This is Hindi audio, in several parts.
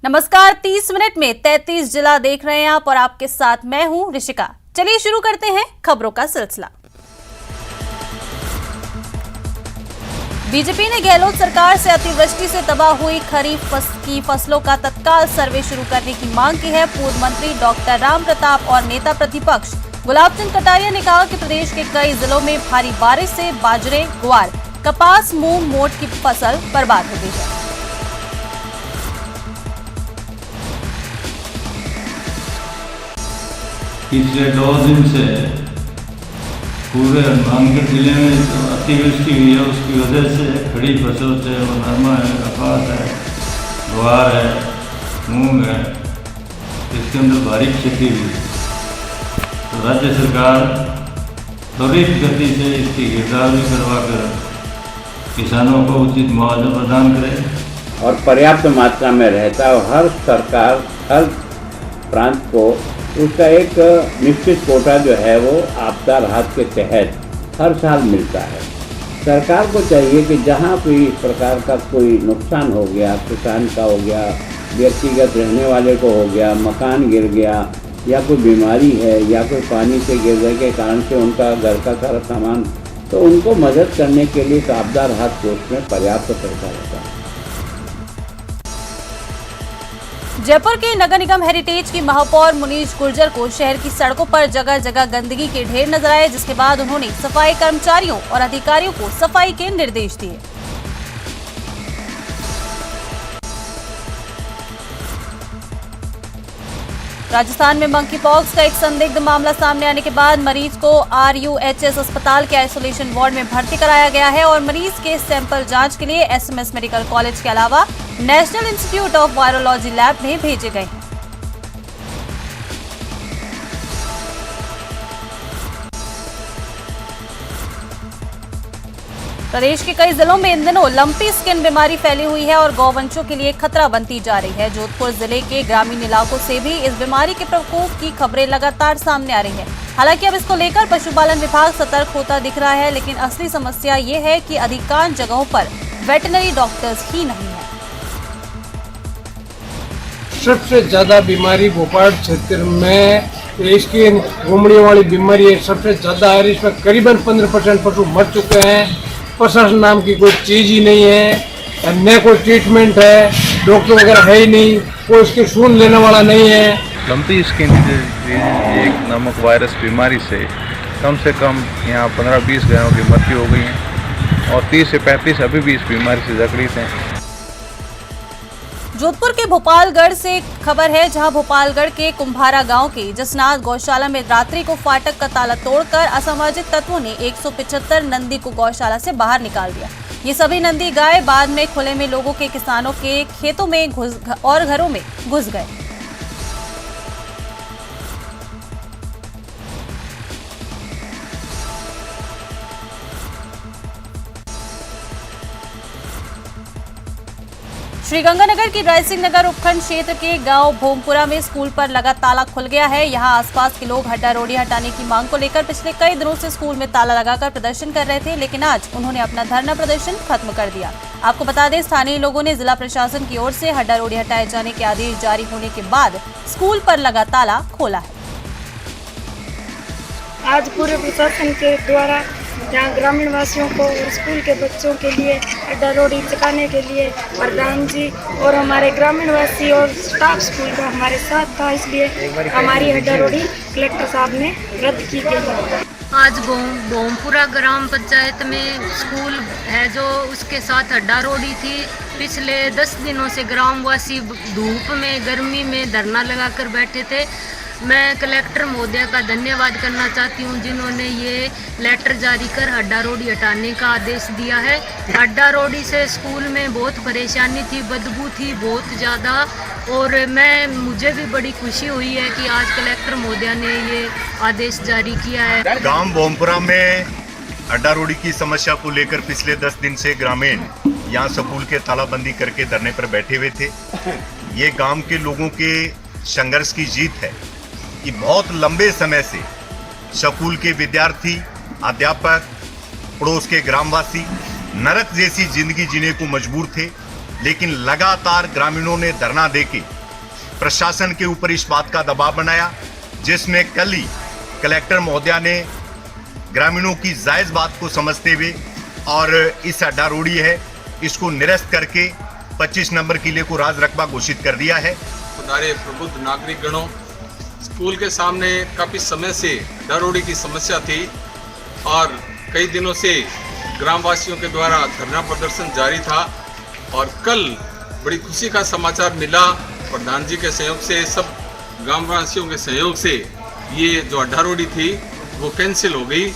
नमस्कार, 30 मिनट में 33 जिला देख रहे हैं आप और आपके साथ मैं हूं ऋषिका। चलिए शुरू करते हैं खबरों का सिलसिला। बीजेपी ने गहलोत सरकार से अतिवृष्टि से तबाह हुई खरीफ की फसलों का तत्काल सर्वे शुरू करने की मांग की है। पूर्व मंत्री डॉक्टर राम प्रताप और नेता प्रतिपक्ष गुलाब चंद कटारिया ने कहा कि प्रदेश के कई जिलों में भारी बारिश से बाजरे, ग्वार, कपास, मूंग, मोट की फसल बर्बाद हो गई है। पिछले 2 दिन से पूरे हनुमानगढ़ जिले में जो अतिवृष्टि हुई है उसकी वजह से खड़ी फसल से वो नरमा है, कपास है, ग्वार है, मूंग है, इसके अंदर भारी क्षति हुई। तो राज्य सरकार त्वरित गति से इसकी गिरदावरी करवाकर किसानों को उचित मुआवजा प्रदान करे और पर्याप्त मात्रा में रहता है। हर सरकार हर प्रांत को उसका एक निश्चित कोटा जो है वो आपदा राहत के तहत हर साल मिलता है। सरकार को चाहिए कि जहाँ कोई इस प्रकार का कोई नुकसान हो गया, किसान का हो गया, व्यक्तिगत रहने वाले को हो गया, मकान गिर गया या कोई बीमारी है या कोई पानी से गिरने के कारण से उनका घर का सारा सामान, तो उनको मदद करने के लिए आपदा राहत कोष में पर्याप्त पैसा रहता है। जयपुर के नगर निगम हेरिटेज की महापौर मुनीश गुर्जर को शहर की सड़कों पर जगह जगह गंदगी के ढेर नजर आए, जिसके बाद उन्होंने सफाई कर्मचारियों और अधिकारियों को सफाई के निर्देश दिए। राजस्थान में मंकी पॉक्स का एक संदिग्ध मामला सामने आने के बाद मरीज को RUHS अस्पताल के आइसोलेशन वार्ड में भर्ती कराया गया है और मरीज के सैंपल जांच के लिए SMS मेडिकल कॉलेज के अलावा national institute of virology lab में भेजे गए हैं। प्रदेश के कई जिलों में इन दिनों लंपी स्किन बीमारी फैली हुई है और गौवंशों के लिए खतरा बनती जा रही है। जोधपुर जिले के ग्रामीण इलाकों से भी इस बीमारी के प्रकोप की खबरें लगातार सामने आ रही हैं। हालांकि अब इसको लेकर पशुपालन विभाग सतर्क होता दिख रहा है, लेकिन असली समस्या ये है कि अधिकांश जगहों पर वेटरनरी डॉक्टर्स ही नहीं है। सबसे ज्यादा बीमारी भोपाल क्षेत्र में इसकी घुमड़ी वाली बीमारी है, सबसे ज्यादा है। इसमें करीबन 15% पशु मर चुके हैं। प्रशासन नाम की कोई चीज ही नहीं है, न कोई ट्रीटमेंट है, डॉक्टर वगैरह है ही नहीं, कोई इसकी सून लेने वाला नहीं है। लंपी स्किन डिजीज एक नामक वायरस बीमारी से कम यहाँ 15-20 गायों की मृत्यु हो गई है और 30 से 35 अभी भी इस बीमारी से जकड़ित हैं। जोधपुर के भोपालगढ़ से खबर है, जहां भोपालगढ़ के कुंभारा गांव के जसनाथ गौशाला में रात्रि को फाटक का ताला तोड़कर असामाजिक तत्वों ने 175 नंदी को गौशाला से बाहर निकाल दिया। ये सभी नंदी गाय बाद में खुले में लोगों के किसानों के खेतों में और घरों में घुस गए। श्रीगंगानगर की रायसिंह नगर उपखंड क्षेत्र के गांव भोमपुरा में स्कूल पर लगा ताला खुल गया है। यहां आसपास के लोग हड्डा रोड़ी हटाने की मांग को लेकर पिछले कई दिनों से स्कूल में ताला लगाकर प्रदर्शन कर रहे थे, लेकिन आज उन्होंने अपना धरना प्रदर्शन खत्म कर दिया। आपको बता दें, स्थानीय लोगों ने जिला प्रशासन की ओर से हड्डा रोड़ी हटाए जाने के आदेश जारी होने के बाद स्कूल पर लगा ताला खोला है। आज पूरे प्रशासन के द्वारा जहाँ ग्रामीण वासियों को और स्कूल के बच्चों के लिए अड्डा रोडी चकाने के लिए प्रधान जी और हमारे ग्रामीण वासी और स्टाफ स्कूल का हमारे साथ था, इसलिए हमारी अड्डा रोडी कलेक्टर साहब ने रद्द की गई। आज भोमपुरा ग्राम पंचायत में स्कूल है जो उसके साथ अड्डा रोडी थी। पिछले 10 दिनों से ग्रामवासी धूप में गर्मी में धरना लगाकर बैठे थे। मैं कलेक्टर महोदय का धन्यवाद करना चाहती हूँ, जिन्होंने ये लेटर जारी कर हड्डा रोडी हटाने का आदेश दिया है। हड्डा रोडी से स्कूल में बहुत परेशानी थी, बदबू थी बहुत ज़्यादा, और मुझे भी बड़ी खुशी हुई है कि आज कलेक्टर महोदय ने ये आदेश जारी किया है। गांव भोमपुरा में हड्डा रोडी की समस्या को लेकर पिछले 10 दिन से ग्रामीण यहाँ स्कूल के तालाबंदी करके धरने पर बैठे हुए थे। ये गांव के लोगों के संघर्ष की जीत है कि बहुत लंबे समय से स्कूल के विद्यार्थी, अध्यापक, पड़ोस के ग्रामवासी नरक जैसी जिंदगी जीने को मजबूर थे। लेकिन लगातार ग्रामीणों ने धरना देके प्रशासन के ऊपर इस बात का दबाव बनाया, जिसमें कल ही कलेक्टर महोदया ने ग्रामीणों की जायज बात को समझते हुए और इस अड्डा रोड़ी है इसको निरस्त करके 25 नंबर किले को राज रकबा घोषित कर दिया है। हमारे प्रबुद्ध नागरिक गणों, स्कूल के सामने काफ़ी समय से दारोड़ी की समस्या थी और कई दिनों से ग्रामवासियों के द्वारा धरना प्रदर्शन जारी था और कल बड़ी खुशी का समाचार मिला। प्रधान जी के सहयोग से, सब ग्रामवासियों के सहयोग से ये जो अड्डा रोड़ी थी वो कैंसिल हो गई।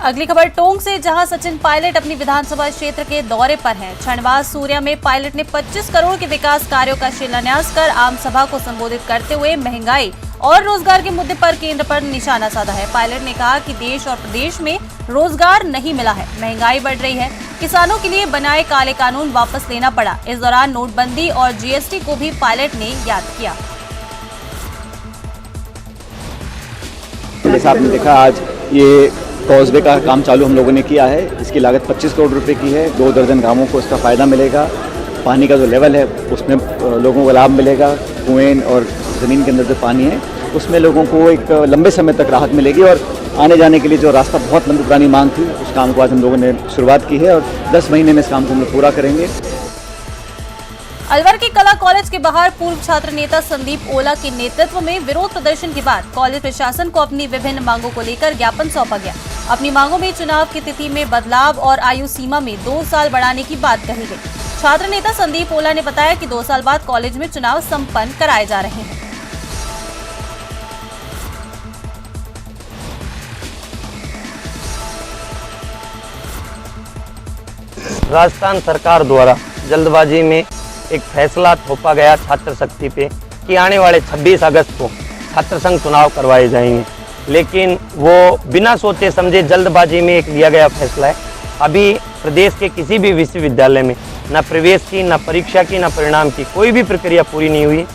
अगली खबर टोंक से, जहां सचिन पायलट अपनी विधानसभा क्षेत्र के दौरे पर हैं। छणवास सूर्या में पायलट ने 25 करोड़ के विकास कार्यों का शिलान्यास कर आम सभा को संबोधित करते हुए महंगाई और रोजगार के मुद्दे पर केंद्र पर निशाना साधा है। पायलट ने कहा कि देश और प्रदेश में रोजगार नहीं मिला है, महंगाई बढ़ रही है, किसानों के लिए बनाए काले कानून वापस लेना पड़ा। इस दौरान नोटबंदी और जीएसटी को भी पायलट ने याद किया। जैसा आपने देखा, आज ये कॉजवे का काम चालू हम लोगों ने किया है। इसकी लागत 25 करोड़ रुपए की है। 2 दर्जन गांवों को इसका फ़ायदा मिलेगा। पानी का जो लेवल है उसमें लोगों को लाभ मिलेगा। कुएं और ज़मीन के अंदर जो पानी है उसमें लोगों को एक लंबे समय तक राहत मिलेगी और आने जाने के लिए जो रास्ता बहुत लंबी पुरानी मांग थी, उस काम को आज हम लोगों ने शुरुआत की है और 10 महीने में इस काम को हम लोग पूरा करेंगे। अलवर के कला कॉलेज के बाहर पूर्व छात्र नेता संदीप ओला के नेतृत्व में विरोध प्रदर्शन के बाद कॉलेज प्रशासन को अपनी विभिन्न मांगों को लेकर ज्ञापन सौंपा गया। अपनी मांगों में चुनाव की तिथि में बदलाव और आयु सीमा में 2 साल बढ़ाने की बात कही गई। छात्र नेता संदीप ओला ने बताया कि 2 साल बाद कॉलेज में चुनाव संपन्न कराए जा रहे हैं। राजस्थान सरकार द्वारा जल्दबाजी में एक फैसला थोपा गया छात्र शक्ति पे कि आने वाले 26 अगस्त को छात्र संघ चुनाव करवाए जाएंगे, लेकिन वो बिना सोचे समझे जल्दबाजी में एक लिया गया फैसला है। अभी प्रदेश के किसी भी विश्वविद्यालय में न प्रवेश की, न परीक्षा की, न परिणाम की कोई भी प्रक्रिया पूरी नहीं हुई।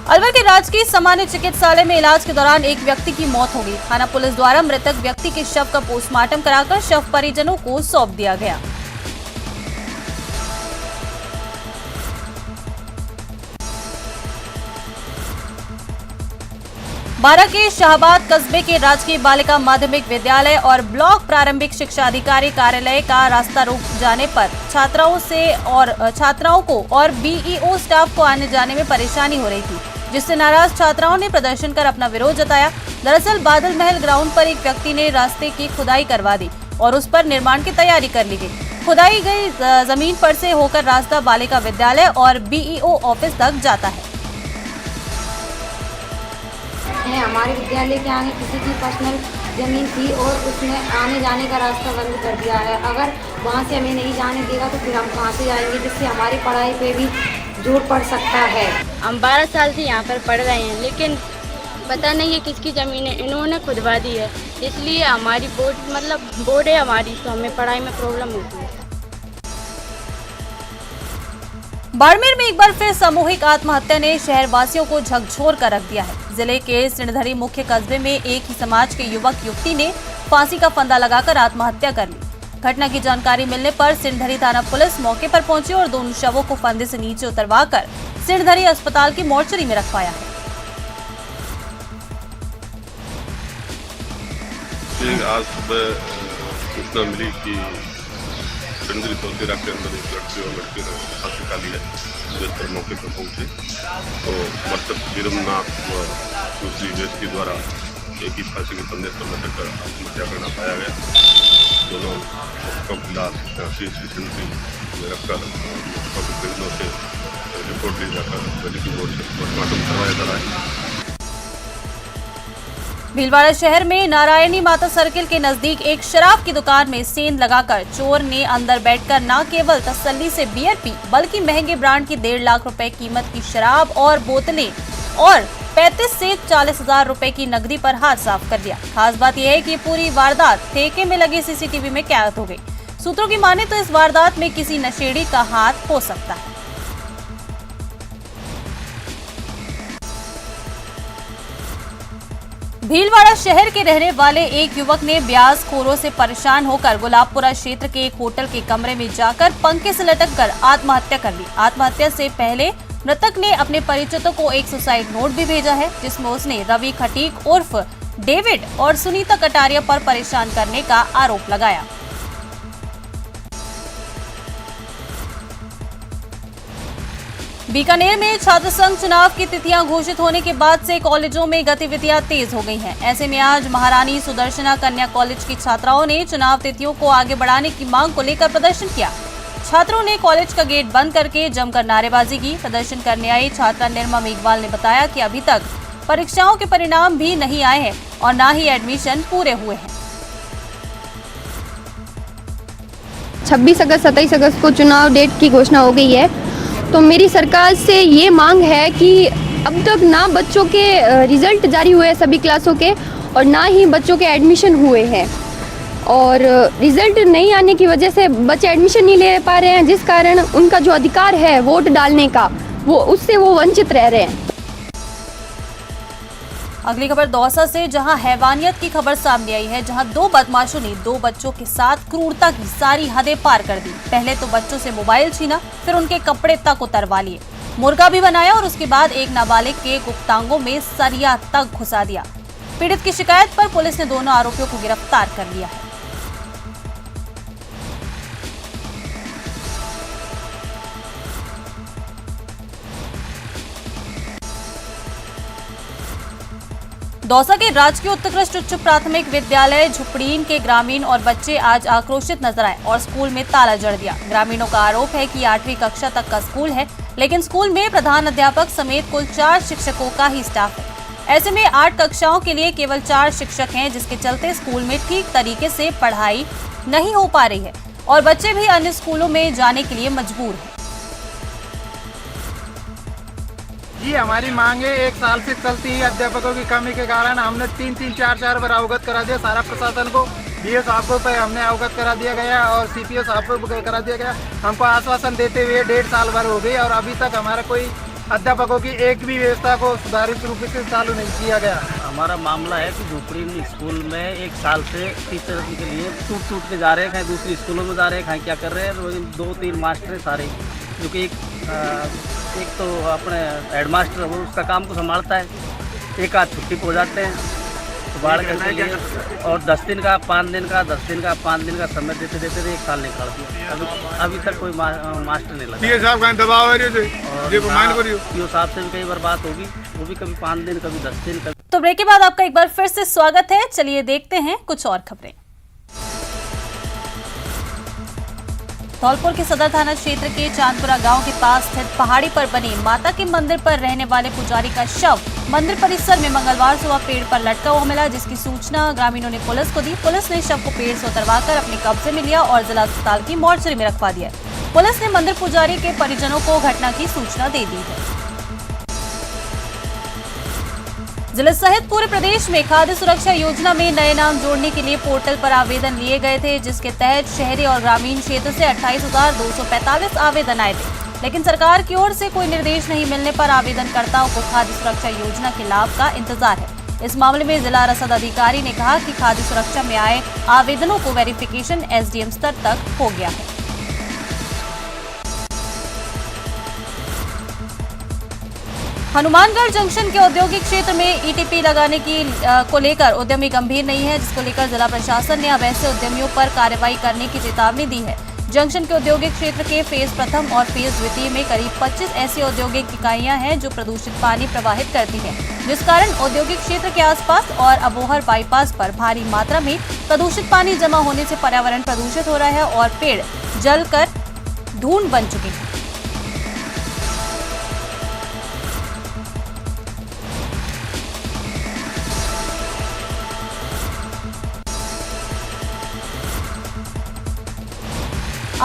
अलवर के राजकीय सामान्य चिकित्सालय में इलाज के दौरान एक व्यक्ति की मौत हो गई। थाना पुलिस द्वारा मृतक व्यक्ति के शव का पोस्टमार्टम कराकर शव परिजनों को सौंप दिया गया। बारा के शाहबाद कस्बे के राजकीय बालिका माध्यमिक विद्यालय और ब्लॉक प्रारंभिक शिक्षा अधिकारी कार्यालय का रास्ता रुक जाने पर छात्राओं को और बीईओ स्टाफ को आने जाने में परेशानी हो रही थी, जिससे नाराज छात्राओं ने प्रदर्शन कर अपना विरोध जताया। दरअसल बादल महल ग्राउंड पर एक व्यक्ति ने रास्ते की खुदाई करवा दी और उस पर निर्माण की तैयारी कर ली गई। खुदाई गई जमीन पर से होकर रास्ता बालिका विद्यालय और बीईओ ऑफिस तक जाता है। हमारे विद्यालय के आगे किसी की पर्सनल ज़मीन थी और उसने आने जाने का रास्ता बंद कर दिया है। अगर वहाँ से हमें नहीं जाने देगा तो फिर हम कहाँ से जाएंगे, जिससे हमारी पढ़ाई पे भी जोर पड़ सकता है। हम 12 साल से यहाँ पर पढ़ रहे हैं, लेकिन पता नहीं है किसकी ज़मीन है, इन्होंने खुदवा दी है। इसलिए हमारी बोर्ड है हमारी, तो हमें पढ़ाई में प्रॉब्लम होती है। बाड़मेर में एक बार फिर सामूहिक आत्महत्या ने शहरवासियों को झकझोर कर रख दिया है। जिले के सिणधरी मुख्य कस्बे में एक ही समाज के युवक युवती ने फांसी का फंदा लगाकर आत्महत्या कर ली। घटना की जानकारी मिलने पर सिणधरी थाना पुलिस मौके पर पहुंची और दोनों शवों को फंदे से नीचे उतरवाकर सिणधरी अस्पताल की मोर्चरी में रखवाया है। आज सुबह सूचना मिली कि सिणधरी तहसील के अंदर एक लड़की और लड़के ने फांसी निकाली है। जिस पर मौके पर पहुंचे तो मृतक वीरमनाथ व दूसरी व्यक्ति द्वारा एक ही फांसी के फंदे पर लटककर आत्महत्या करना पाया गया। दोनों मृतकों की लाश सिणधरी में रखकर मृतकों के परिजनों से रिपोर्ट ली जाकर मेडिकल बोर्ड से पोस्टमार्टम करवाया जा रहा है। भीलवाड़ा शहर में नारायणी माता सर्किल के नजदीक एक शराब की दुकान में सेंध लगाकर चोर ने अंदर बैठकर न केवल तसल्ली से बियर पी, बल्कि महंगे ब्रांड की 1.5 लाख रुपए कीमत की शराब और बोतलें और 35 से 40 हजार रुपए की नकदी पर हाथ साफ कर दिया। खास बात यह है कि पूरी वारदात ठेके में लगे सीसीटीवी में कैद हो गई। सूत्रों की माने तो इस वारदात में किसी नशेड़ी का हाथ हो सकता है। भीलवाड़ा शहर के रहने वाले एक युवक ने ब्याजखोरों से परेशान होकर गुलाबपुरा क्षेत्र के एक होटल के कमरे में जाकर पंखे से लटककर आत्महत्या कर ली। आत्महत्या से पहले मृतक ने अपने परिचितों को एक सुसाइड नोट भी भेजा है, जिसमें उसने रवि खटीक उर्फ डेविड और सुनीता कटारिया पर परेशान करने का आरोप लगाया। बीकानेर में छात्र संघ चुनाव की तिथियां घोषित होने के बाद से कॉलेजों में गतिविधियां तेज हो गई हैं। ऐसे में आज महारानी सुदर्शना कन्या कॉलेज की छात्राओं ने चुनाव तिथियों को आगे बढ़ाने की मांग को लेकर प्रदर्शन किया। छात्रों ने कॉलेज का गेट बंद करके जमकर नारेबाजी की। प्रदर्शन करने आई छात्रा निर्मा मेघवाल ने बताया कि अभी तक परीक्षाओं के परिणाम भी नहीं आए हैं और न ही एडमिशन पूरे हुए हैं। 26 अगस्त 27 अगस्त को चुनाव डेट की घोषणा हो गई है, तो मेरी सरकार से ये मांग है कि अब तक ना बच्चों के रिजल्ट जारी हुए हैं सभी क्लासों के और ना ही बच्चों के एडमिशन हुए हैं, और रिजल्ट नहीं आने की वजह से बच्चे एडमिशन नहीं ले पा रहे हैं, जिस कारण उनका जो अधिकार है वोट डालने का उससे वो वंचित रह रहे हैं। अगली खबर दौसा से, जहां हैवानियत की खबर सामने आई है, जहां 2 बदमाशों ने 2 बच्चों के साथ क्रूरता की सारी हदें पार कर दी। पहले तो बच्चों से मोबाइल छीना, फिर उनके कपड़े तक उतरवा लिए, मुर्गा भी बनाया और उसके बाद एक नाबालिग के गुप्तांगों में सरिया तक घुसा दिया। पीड़ित की शिकायत पर पुलिस ने दोनों आरोपियों को गिरफ्तार कर लिया है। दौसा के राजकीय उत्कृष्ट उच्च प्राथमिक विद्यालय झुपड़ीन के ग्रामीण और बच्चे आज आक्रोशित नजर आए और स्कूल में ताला जड़ दिया। ग्रामीणों का आरोप है कि 8वीं कक्षा तक का स्कूल है, लेकिन स्कूल में प्रधान अध्यापक समेत कुल 4 शिक्षकों का ही स्टाफ है। ऐसे में 8 कक्षाओं के लिए केवल 4 शिक्षक हैं, जिसके चलते स्कूल में ठीक तरीके से पढ़ाई नहीं हो पा रही है और बच्चे भी अन्य स्कूलों में जाने के लिए मजबूर हैं। जी हमारी मांगे 1 साल से चलती है। अध्यापकों की कमी के कारण हमने 3-4 बार अवगत करा दिया सारा प्रशासन को। डीओ साहब को हमने अवगत करा दिया गया और सीपीओ साहब को करा दिया गया। हमको आश्वासन देते हुए 1.5 साल भर हो गई और अभी तक हमारा कोई अध्यापकों की एक भी व्यवस्था को सुधारित रूप से चालू नहीं किया गया। हमारा मामला है कि झुपड़ी स्कूल में 1 साल से टीचर के लिए टूट के जा रहे हैं, कहीं दूसरी स्कूलों में जा रहे हैं, कहीं क्या कर रहे हैं। 2-3 मास्टर सारे, जो कि एक तो अपने हेडमास्टर वो उसका काम को संभालता है, एक आध छुट्टी को हो जाते हैं तो बाढ़ के लिए, और 10 दिन का 5 दिन का 10 दिन का 5 दिन का समय देते 1 साल निकाल दिया। अभी तक कोई मास्टर नहीं लगा। पीओ साहब का दबाव है, पीओ साहब से भी कई बार बात होगी, वो भी कभी 5 दिन कभी 10 दिन कभी। तो ब्रेक के बाद आपका एक बार फिर से स्वागत है। चलिए देखते हैं कुछ और खबरें। धौलपुर के सदर थाना क्षेत्र के चांदपुरा गांव के पास स्थित पहाड़ी पर बने माता के मंदिर पर रहने वाले पुजारी का शव मंदिर परिसर में मंगलवार सुबह पेड़ पर लटका हुआ मिला, जिसकी सूचना ग्रामीणों ने पुलिस को दी। पुलिस ने शव को पेड़ से उतरवाकर अपने कब्जे में लिया और जिला अस्पताल की मॉर्चरी में रखवा दिया। पुलिस ने मंदिर पुजारी के परिजनों को घटना की सूचना दे दी है। जिले सहित पूरे प्रदेश में खाद्य सुरक्षा योजना में नए नाम जोड़ने के लिए पोर्टल पर आवेदन लिए गए थे, जिसके तहत शहरी और ग्रामीण क्षेत्र से 28,245 आवेदन आए थे, लेकिन सरकार की ओर से कोई निर्देश नहीं मिलने पर आवेदनकर्ताओं को खाद्य सुरक्षा योजना के लाभ का इंतजार है। इस मामले में जिला रसद अधिकारी ने कहा कि खाद्य सुरक्षा में आए आवेदनों को वेरिफिकेशन एसडीएम स्तर तक हो गया है। हनुमानगढ़ जंक्शन के औद्योगिक क्षेत्र में ईटीपी लगाने को लेकर उद्यमी गंभीर नहीं है, जिसको लेकर जिला प्रशासन ने अब ऐसे उद्यमियों पर कार्रवाई करने की चेतावनी दी है। जंक्शन के औद्योगिक क्षेत्र के फेज प्रथम और फेज द्वितीय में करीब 25 ऐसी औद्योगिक इकाइयां हैं जो प्रदूषित पानी प्रवाहित करती हैं, जिस कारण औद्योगिक क्षेत्र के आसपास और अबोहर बाईपास पर भारी मात्रा में प्रदूषित पानी जमा होने से पर्यावरण प्रदूषित हो रहा है और पेड़ जलकर धूल बन चुके हैं।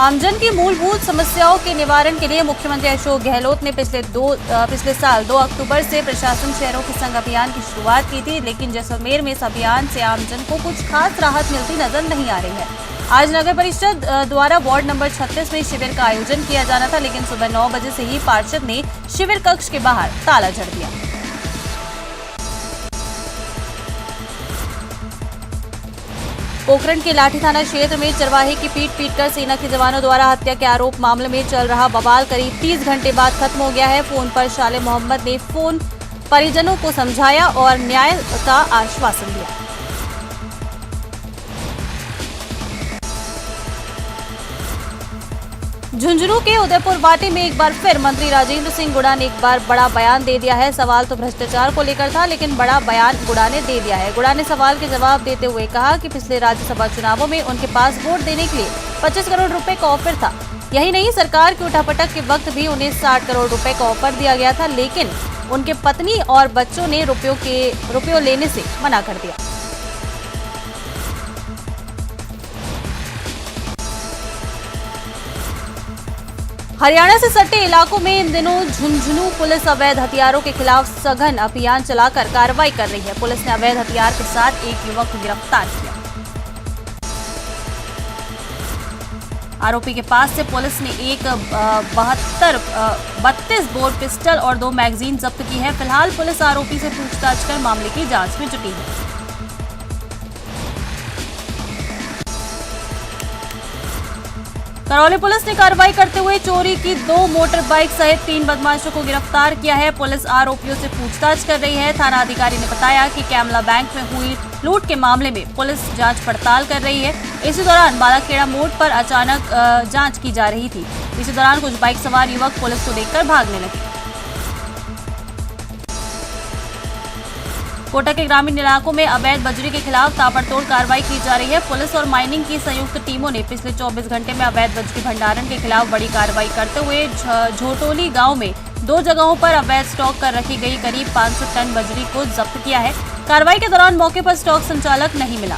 आमजन की मूलभूत समस्याओं के निवारण के लिए मुख्यमंत्री अशोक गहलोत ने पिछले साल 2 अक्टूबर से प्रशासन शहरों के संग अभियान की शुरुआत की थी, लेकिन जैसलमेर में इस अभियान से आमजन को कुछ खास राहत मिलती नजर नहीं आ रही है। आज नगर परिषद द्वारा वार्ड नंबर 36 में शिविर का आयोजन किया जाना था, लेकिन सुबह 9 बजे से ही पार्षद ने शिविर कक्ष के बाहर ताला जड़ दिया। पोखरण के लाठी थाना क्षेत्र में चरवाहे की पीट-पीटकर सेना के जवानों द्वारा हत्या के आरोप मामले में चल रहा बवाल करीब 30 घंटे बाद खत्म हो गया है। फोन पर शाले मोहम्मद ने फोन परिजनों को समझाया और न्याय का आश्वासन दिया। झुंझुनू के उदयपुर वाटी में एक बार फिर मंत्री राजेंद्र सिंह गुड़ा ने एक बार बड़ा बयान दे दिया है। सवाल तो भ्रष्टाचार को लेकर था, लेकिन बड़ा बयान गुड़ा ने दे दिया है। गुड़ा ने सवाल के जवाब देते हुए कहा कि पिछले राज्यसभा चुनावों में उनके पास वोट देने के लिए 25 करोड़ रुपए का ऑफर था। यही नहीं, सरकार की उठापटक के वक्त भी उन्हें 60 करोड़ रुपए का ऑफर दिया गया था, लेकिन उनके पत्नी और बच्चों ने रुपयों लेने से मना कर दिया। हरियाणा से सटे इलाकों में इन दिनों झुंझुनू पुलिस अवैध हथियारों के खिलाफ सघन अभियान चलाकर कार्रवाई कर रही है। पुलिस ने अवैध हथियार के साथ एक युवक को गिरफ्तार किया। आरोपी के पास से पुलिस ने एक 32 बोर पिस्टल और 2 मैगजीन जब्त की है। फिलहाल पुलिस आरोपी से पूछताछ कर मामले की जांच में जुटी है। करौली पुलिस ने कार्रवाई करते हुए चोरी की 2 मोटर बाइक सहित 3 बदमाशों को गिरफ्तार किया है। पुलिस आरोपियों से पूछताछ कर रही है। थाना अधिकारी ने बताया कि कैमला बैंक में हुई लूट के मामले में पुलिस जांच पड़ताल कर रही है। इसी दौरान बालाखेड़ा मोड़ पर अचानक जांच की जा रही थी। इसी दौरान कुछ बाइक सवार युवक पुलिस को देखकर भागने लगे। कोटा के ग्रामीण इलाकों में अवैध बजरी के खिलाफ ताबड़तोड़ कार्रवाई की जा रही है। पुलिस और माइनिंग की संयुक्त टीमों ने पिछले 24 घंटे में अवैध बजरी भंडारण के खिलाफ बड़ी कार्रवाई करते हुए झोटोली गांव में 2 जगहों पर अवैध स्टॉक कर रखी गई करीब 500 टन बजरी को जब्त किया है। कार्रवाई के दौरान मौके पर स्टॉक संचालक नहीं मिला।